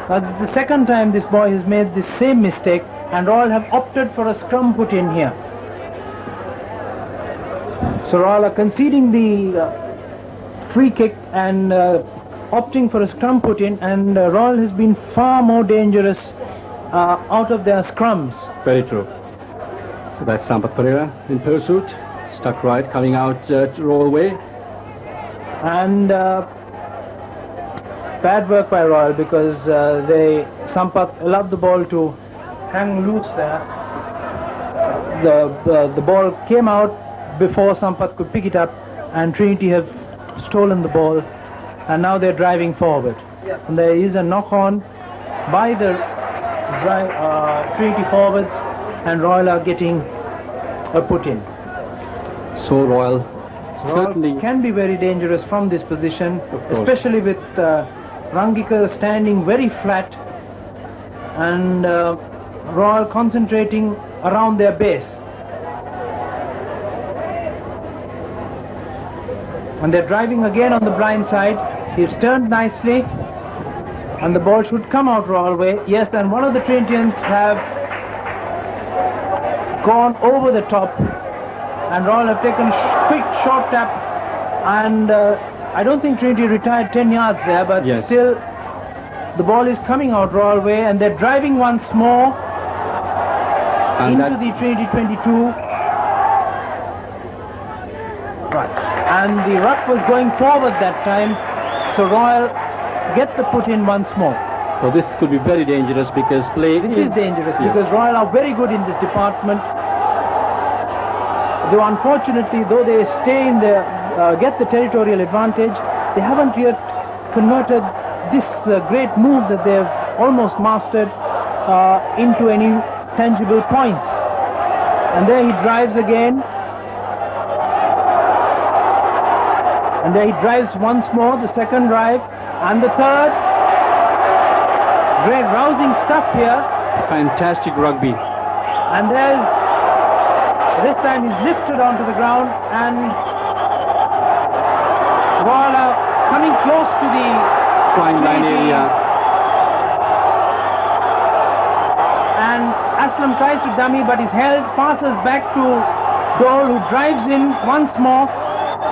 That's the second time this boy has made the same mistake, and Royal have opted for a scrum put in here. So Royal are conceding the free kick and opting for a scrum put in, and Royal has been far more dangerous out of their scrums. Very true. So that's Sampath Pereira in pursuit, stuck right, coming out to Royal way. And bad work by Royal, because Sampath allowed the ball to hang loose there. The ball came out before Sampath could pick it up, and Trinity have stolen the ball, and now they're driving forward. And there is a knock-on by the Trinity forwards, and Royal are getting a put-in. So Royal certainly can be very dangerous from this position, especially with Rangikar standing very flat, and Royal concentrating around their base. And they're driving again on the blind side. He's turned nicely, and the ball should come out Royal way. Yes, and one of the Trinitians have gone over the top, and Royal have taken quick short tap, and I don't think Trinity retired 10 yards there, but still the ball is coming out Royal way, and they're driving once more into the Trinity 22. Right. And the ruck was going forward that time, so Royal get the put in once more. So this could be very dangerous, because play is dangerous, because Royal are very good in this department. Though unfortunately, though they stay in the get the territorial advantage, they haven't yet converted this great move that they've almost mastered into any tangible points. And there he drives again. And there he drives once more, the second drive, and the third. Great rousing stuff here. Fantastic rugby. And this time he's lifted onto the ground, and Royal are coming close to the trying line area. And Aslam tries to dummy, but is held, passes back to Dole, who drives in once more.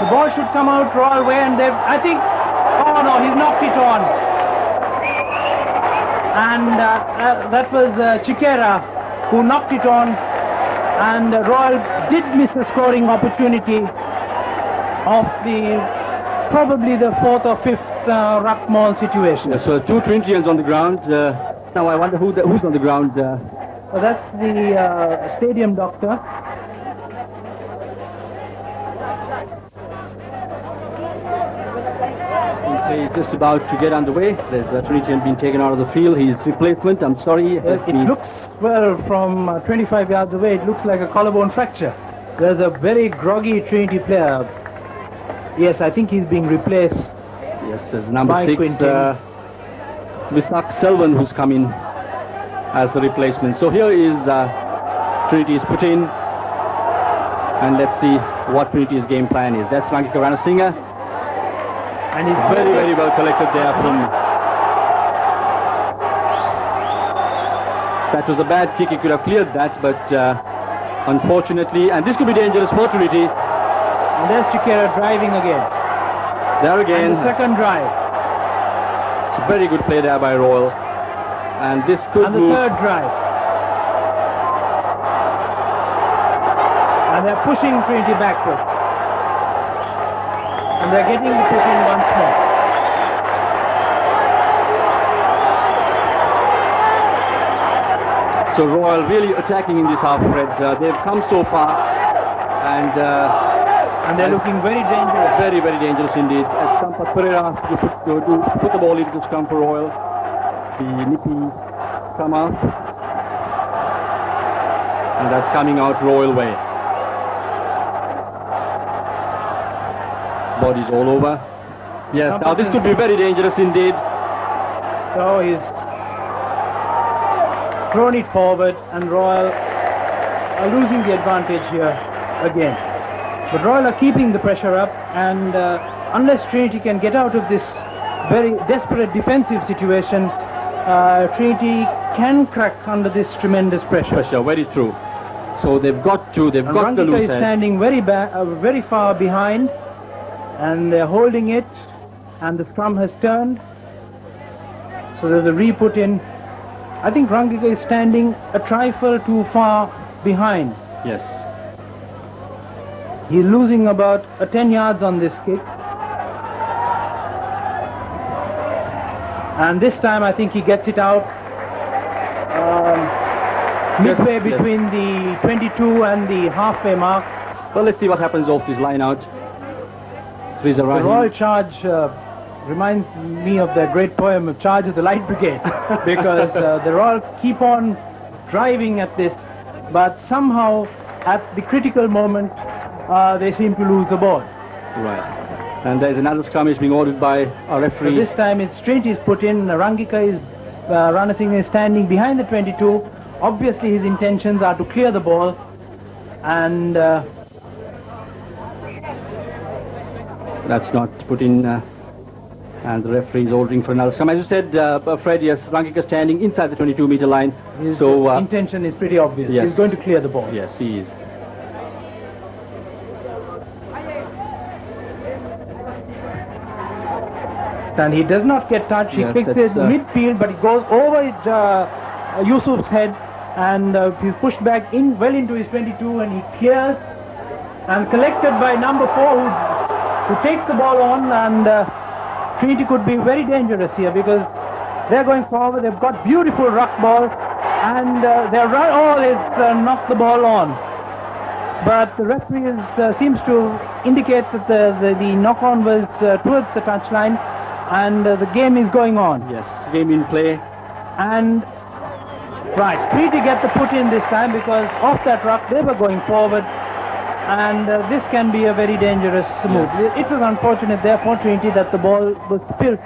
The ball should come out Royal way, and I think, oh no, he's knocked it on. And that was Chiquera who knocked it on, and Royal did miss the scoring opportunity of probably the fourth or fifth ruck maul situation. Yeah, so two Trinitians on the ground. Now I wonder who's on the ground. Well, that's the stadium doctor. He's just about to get underway. There's a Trinitian being taken out of the field. He's replacement. I'm sorry. It looks, well, from 25 yards away, it looks like a collarbone fracture. There's a very groggy Trinity player. Yes, I think he's being replaced. Yes, there's number 6, Visak Selvan, who's come in as the replacement. So here is Trinity's put in. And let's see what Trinity's game plan is. That's Rangikar Ranasinghe. And he's very, very well collected there from... That was a bad kick. He could have cleared that, but unfortunately... And this could be dangerous for Trinity. And there's Chiquera driving again. There again. And the second drive. It's a very good play there by Royal. And this could move. And the third drive. And they're pushing Trinity backward. And they're getting the put in once more. So Royal really attacking in this half, Fred. They've come so far, and they're looking very dangerous. Very, very dangerous indeed. As Sampath Pereira to put the ball into the scrum for Royal. The nippy come out, and that's coming out Royal way. His body's all over. Yes, now this could be very dangerous indeed. So he's thrown it forward, and Royal are losing the advantage here again. But Royal are keeping the pressure up, and unless Trinity can get out of this very desperate defensive situation, Trinity can crack under this tremendous pressure. Very true. So they've got the Rangika loose is head. standing very far behind, and they're holding it, and the scrum has turned. So there's a re-put in. I think Rangika is standing a trifle too far behind. Yes. He's losing about 10 yards on this kick. And this time I think he gets it out midway between the 22 and the halfway mark. Well, let's see what happens off this line out. The Royal Charge reminds me of the great poem of Charge of the Light Brigade, because the Royal keep on driving at this, but somehow at the critical moment they seem to lose the ball. Right. And there's another skirmish being ordered by our referee. So this time it's Trinity is put in. Rangika is Ranasinghe is standing behind the 22. Obviously his intentions are to clear the ball, and that's not put in, and the referee is ordering for another scrum. As you said, Fred, yes, Rangika standing inside the 22-meter line. His so intention is pretty obvious. Yes. He's going to clear the ball. Yes, he is. And he does not get touched. He Yes, picks it midfield, but it goes over Yusuf's head, and he's pushed back in well into his 22, and he clears, and collected by number 4 who takes the ball on, and Trinity could be very dangerous here because they're going forward. They've got beautiful ruck ball, and their run all is knocked the ball on. But the referee seems to indicate that the knock-on was towards the touchline, and the game is going on. Yes, game in play. And right, Trinity get the put in this time because off that ruck they were going forward, and this can be a very dangerous move. It was unfortunate there for Trinity that the ball was spilt,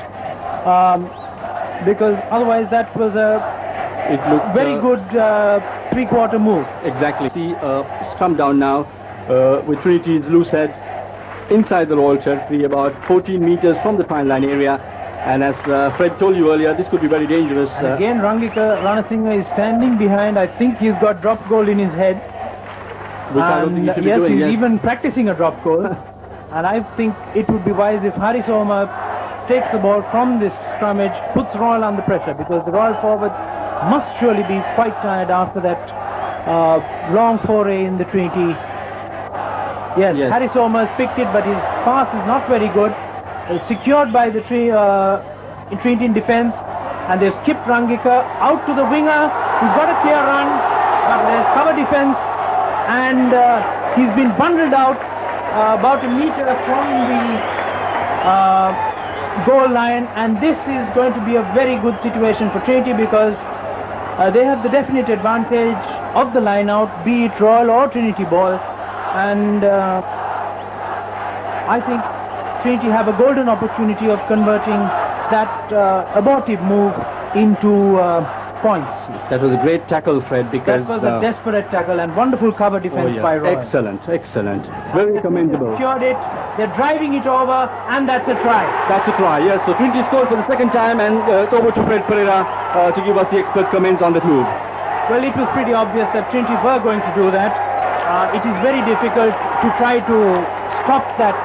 because otherwise that was a very good three-quarter move. Exactly. See, scrum down now with Trinity's loose head inside the Royal territory, about 14 meters from the fine line area. And as Fred told you earlier, this could be very dangerous. And again, Rangika Ranasinghe is standing behind. I think he's got drop goal in his head. Which I don't think he should be doing, he's yes. even practicing a drop goal. And I think it would be wise if Hari Soma takes the ball from this scrummage, puts Royal under pressure, because the Royal forwards must surely be quite tired after that long foray in the Trinity. Yes, Hari Soma has picked it, but his pass is not very good. Secured by the Trinity in defense, and they've skipped Rangika out to the winger, who's got a clear run, but there's cover defense, and he's been bundled out about a meter from the goal line, and this is going to be a very good situation for Trinity because they have the definite advantage of the line out, be it Royal or Trinity ball, and I think Trinity have a golden opportunity of converting that abortive move into points. That was a great tackle, Fred, because... That was a desperate tackle and wonderful cover defense by Royal. Excellent, excellent. Very commendable. Secured it, they're driving it over, and that's a try. That's a try, yes. So Trinity scored for the second time, and it's over to Fred Pereira to give us the expert comments on that move. Well, it was pretty obvious that Trinity were going to do that. It is very difficult to try to stop that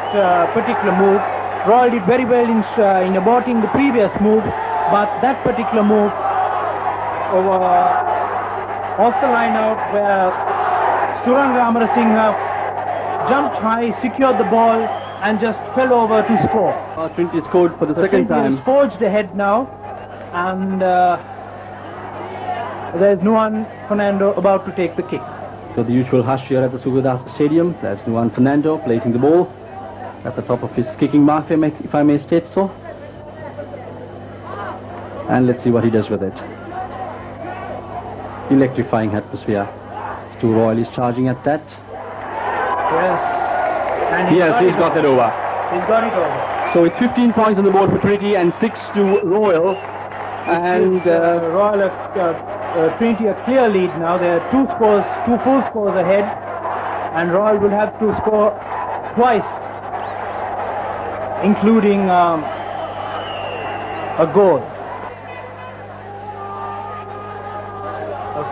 particular move. Royal did very well in aborting the previous move, but that particular move off the line out where Suranga Amarasinghe jumped high, secured the ball, and just fell over to score. Trinity scored for the second time. Trinity is forged ahead now, and there's Nuan Fernando about to take the kick. So the usual hush here at the Sugadaska Stadium. There's Nuan Fernando placing the ball at the top of his kicking mark, if I may state so. And let's see what he does with it. Electrifying atmosphere. Stu Royal is charging at that. Yes. And He's got that over. He's got it over. So it's 15 points on the board for Trinity and 6 to Royal. And Royal Trinity a clear lead now. There are two full scores ahead, and Royal will have to score twice, including a goal.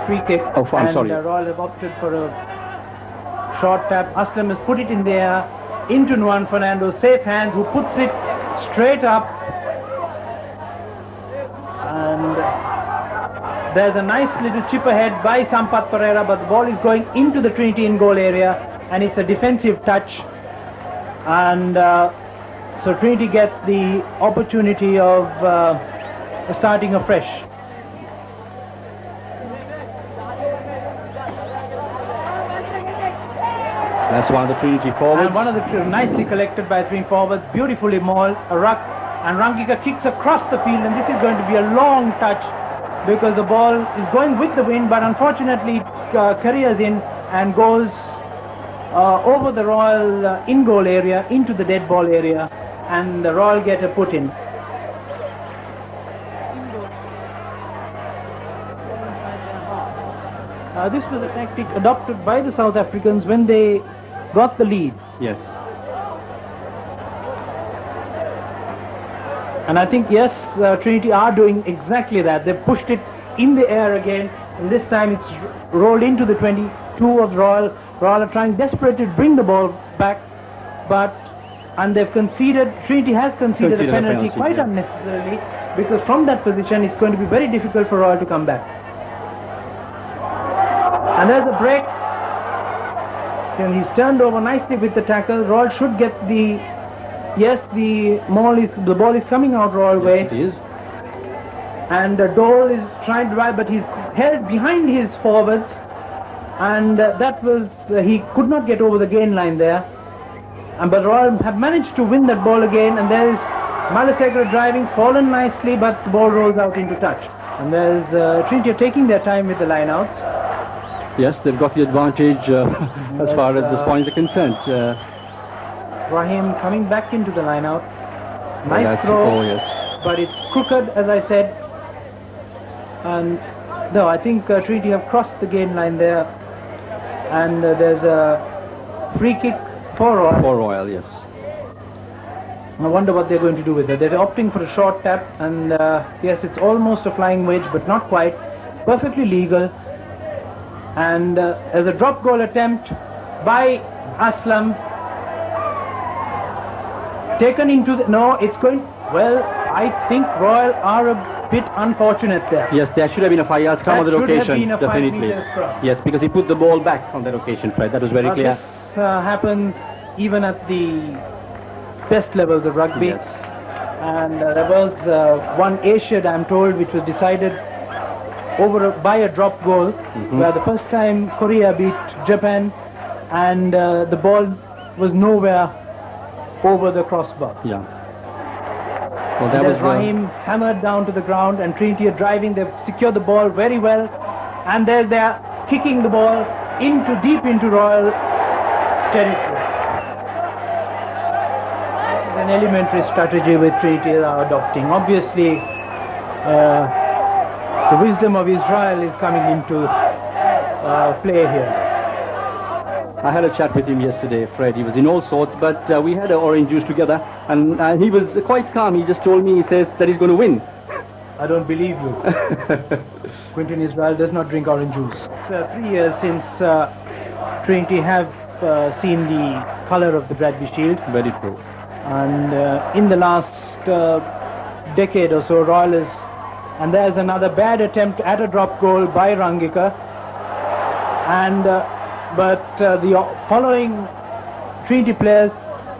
free kick. Oh, I'm and sorry. Royal have opted for a short tap. Aslam has put it in the air into Juan Fernando. Safe hands, who puts it straight up. And there's a nice little chip ahead by Sampath Pereira, but the ball is going into the Trinity in goal area, and it's a defensive touch. And so Trinity get the opportunity of starting afresh. That's one of the Trinity forwards. And one of the nicely collected by three forwards, beautifully mauled, a ruck, and Rangika kicks across the field, and this is going to be a long touch because the ball is going with the wind, but unfortunately careers in and goes over the Royal in-goal area into the dead ball area, and the Royal get a put in. This was a tactic adopted by the South Africans when they got the lead. Yes. And I think, yes, Trinity are doing exactly that. They pushed it in the air again, and this time it's rolled into the 22 of Royal. Royal are trying desperately to bring the ball back, and they've conceded, Trinity has conceded a penalty quite unnecessarily, because from that position it's going to be very difficult for Royal to come back. And there's a break, and he's turned over nicely with the tackle. Royal should get the, yes, the ball is coming out Royal way. It is. And Dole is trying to drive, but he's held behind his forwards, and that was, he could not get over the gain line there. But Royal have managed to win that ball again, and there's Malasegra driving, fallen nicely, but the ball rolls out into touch. And there's Trinity taking their time with the lineouts. Yes, they've got the advantage as far as this point is concerned. Rahim coming back into the lineout. Nice throw, oh, yes. but it's crooked, as I said. And no, I think Trinity have crossed the gain line there. And there's a free kick for Royal. For Royal, yes. I wonder what they're going to do with it. They're opting for a short tap, and yes, it's almost a flying wedge, but not quite. Perfectly legal. And as a drop goal attempt by Aslam, taken into the, no, it's going, well, I think Royal are a bit unfortunate there. Yes, there should have been a 5 yards scrum on the location, definitely. Yes, because he put the ball back from that occasion, Fred. That was very clear. This happens even at the best levels of rugby. Yes. And there was one Asiad, I'm told, which was decided by a drop goal, where the first time Korea beat Japan, and the ball was nowhere over the crossbar. Yeah. Well, that was was Rahim hammered down to the ground, and Trinity are driving. They've secured the ball very well, and they're kicking the ball deep into Royal territory. An elementary strategy with Trinity are adopting. Obviously, the wisdom of Israel is coming into play here. I had a chat with him yesterday, Fred. He was in all sorts, but we had an orange juice together, and he was quite calm. He just told me, he says that he's going to win. I don't believe you. Quinton Israel does not drink orange juice. It's 3 years since Trinity have seen the color of the Bradby Shield. Very true. And in the last decade or so, Royal is, and there's another bad attempt at a drop goal by Rangika, and but the following Trinity players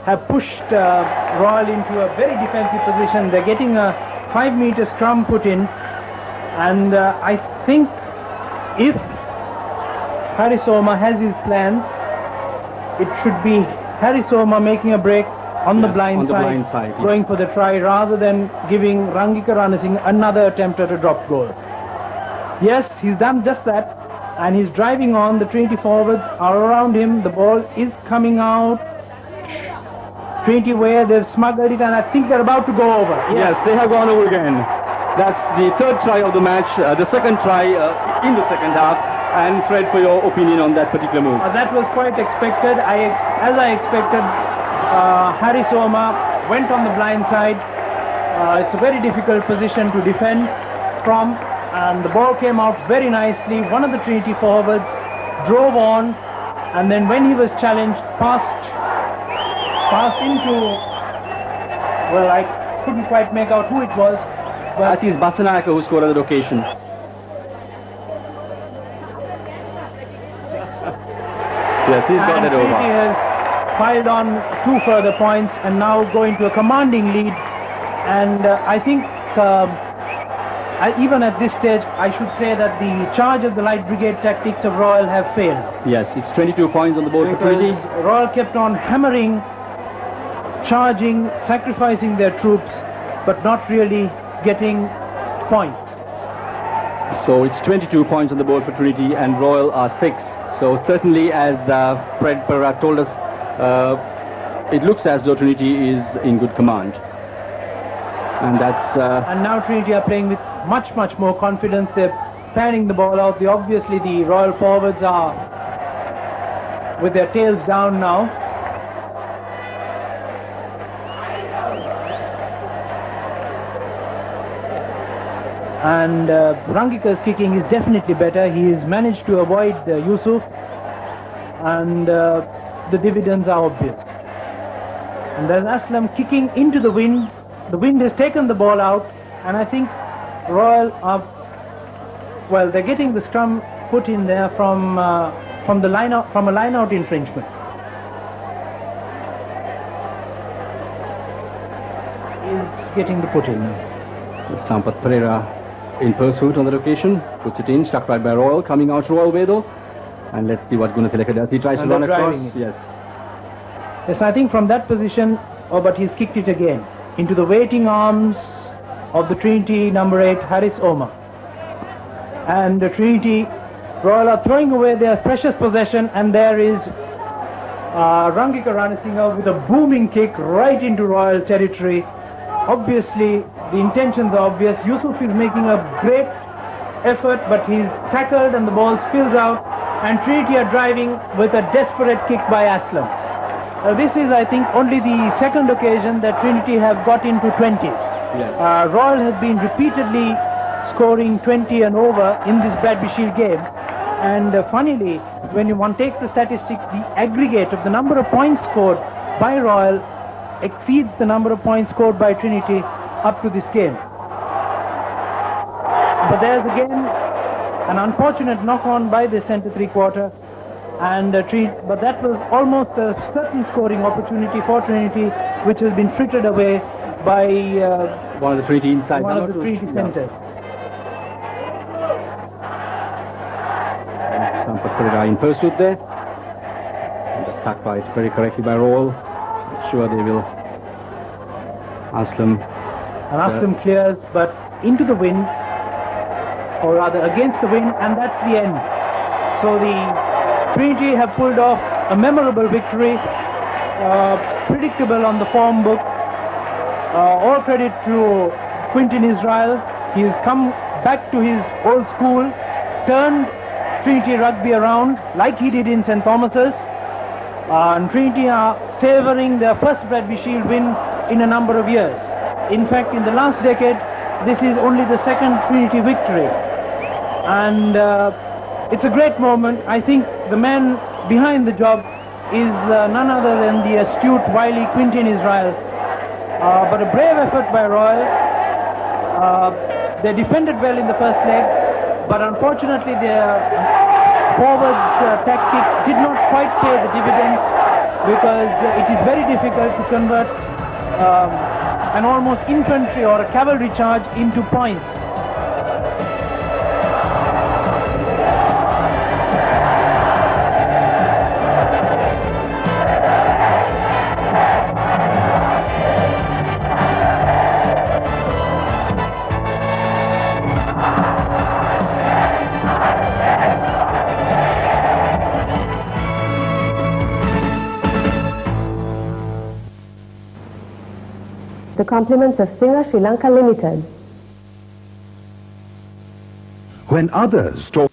have pushed Royal into a very defensive position. They're getting a 5-meter scrum put in, and I think if Harisoma has his plans, it should be Harisoma making a break on the blind side, going for the try, rather than giving Rangika Ranasinghe another attempt at a drop goal. Yes, he's done just that, and he's driving on. The Trinity forwards are around him. The ball is coming out Trinity where they've smuggled it, and I think they're about to go over. Yes, they have gone over again. That's the third try of the match, the second try in the second half. And Fred, for your opinion on that particular move? That was quite expected. As I expected, Harisoma went on the blind side. It's a very difficult position to defend from, and the ball came out very nicely. One of the Trinity forwards drove on, and then when he was challenged, passed into, well, I couldn't quite make out who it was, but I think it's Basanayaka who scored at the location. Yes, he's got it over. Trinity has piled on 2 further points and now going to a commanding lead. And I think even at this stage, I should say that the charge of the Light Brigade tactics of Royal have failed. Yes, it's 22 points on the board for Trinity. Because Royal kept on hammering, charging, sacrificing their troops, but not really getting points. So it's 22 points on the board for Trinity and Royal are 6. So certainly, as Fred Pereira told us, it looks as though Trinity is in good command. And that's... And now Trinity are playing with much more confidence. They're panning the ball out. Obviously the Royal forwards are with their tails down now. And Rangika's kicking is definitely better. He has managed to avoid Yusuf, and the dividends are obvious. And there's Aslam kicking into the wind. The wind has taken the ball out, and I think Royal are, well, they're getting the scrum put in there from the line out, from a line-out infringement. Is getting the put in. Sampath Pereira in pursuit on the location, puts it in, struck right by Royal, coming out Royal way though. And let's see what Gunathilaka does. He tries to run across. Yes. Yes, I think from that position, but he's kicked it again into the waiting arms of the Trinity number 8, Haris Omar. And the Trinity, Royal are throwing away their precious possession, and there is Rangika Ranasinghe with a booming kick right into Royal territory. Obviously, the intentions are obvious. Yusuf is making a great effort, but he's tackled and the ball spills out, and Trinity are driving with a desperate kick by Aslam. This is, I think, only the second occasion that Trinity have got into 20s. Yes. Royal has been repeatedly scoring 20 and over in this Bradby Shield game. And funnily, when one takes the statistics, the aggregate of the number of points scored by Royal exceeds the number of points scored by Trinity up to this game. But there's again an unfortunate knock-on by the centre three-quarter, and but that was almost a certain scoring opportunity for Trinity, which has been frittered away by one of the Trinity inside. One of the Trinity centres. Sampath Pereira in pursuit there. And just stuck by it very correctly by Royal. I'm sure they will. Aslam. And Aslam clears, but into the wind, or rather against the wind, and that's the end. So the Trinity have pulled off a memorable victory, predictable on the form book. All credit to Quintin Israel. He has come back to his old school, turned Trinity rugby around like he did in St. Thomas's. And Trinity are savouring their first Bradby Shield win in a number of years. In fact, in the last decade, this is only the second Trinity victory. And it's a great moment. I think the man behind the job is none other than the astute, wily Quintin Israel. But a brave effort by Royal. They defended well in the first leg, but unfortunately their forwards tactic did not quite pay the dividends, because it is very difficult to convert an almost infantry or a cavalry charge into points. The compliments of Singer Sri Lanka Limited. When others talk